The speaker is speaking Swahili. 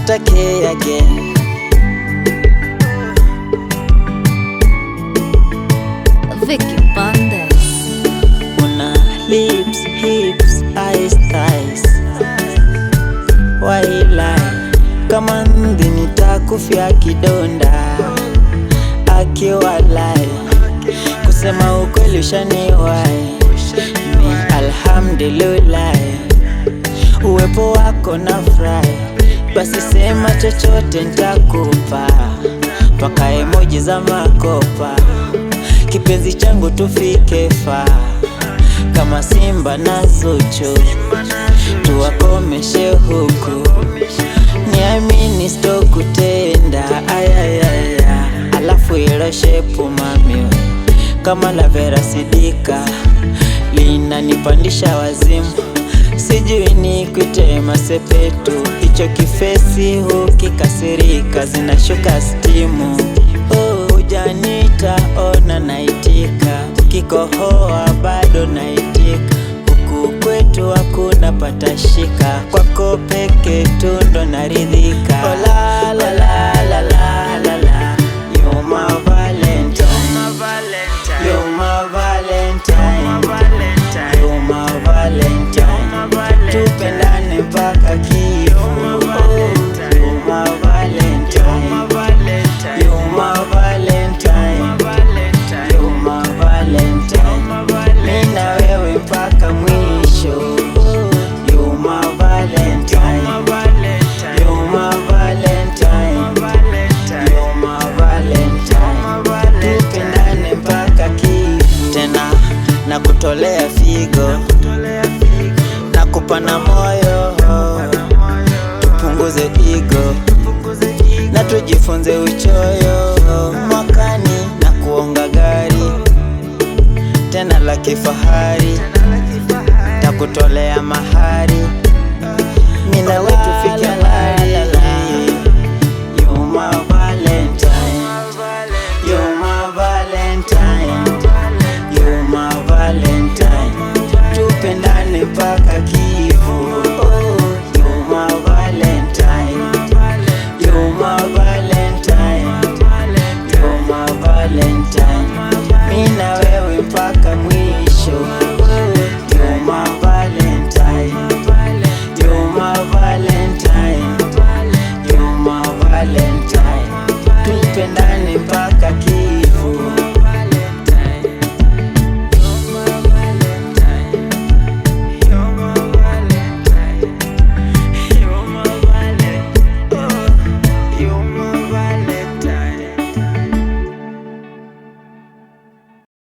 okay again. Vicky Bandes. Una lips, hips, eyes, thighs. Why lie? Kama ndi nitakufia kidonda. Akiwa lie, kusema ukweli ushaniwai. Ni alhamdulillah, uwepo wako na fry. Basi sema chochote nitakupa, paka emoji za makopa. Kipenzi changu tufike fa, kama Simba na Zuchu, tuwakomeshe huku. Niamini sitokutenda, ayayaya. Alafu ilo shepu mami, kama la Vera Sidika, linanipandisha wazimu. Sijui nikuite masepetu, hicho kifesi hukikasirika, zinashuka stimu. Hujanita ona naitika, ukikohoa bado naitika. Huku kwetu hakuna patashika, kwako peke tu ndo naridhika. Oh la la la la la la la, you're my valentine, you're my valentine, you're my valentine. Tupendane mpaka kifo. You're my valentine, you're my valentine, you're my valentine. Nina wewe mpaka mwisho. You're my valentine, you're my valentine, you're my valentine. Tupendane mpaka kifo. Tena nakutolea figo, nakupa na moyo, tupunguze ego na tujifunze uchoyo. Mwakani na kuonga gari tena la kifahari, takutolea mahari.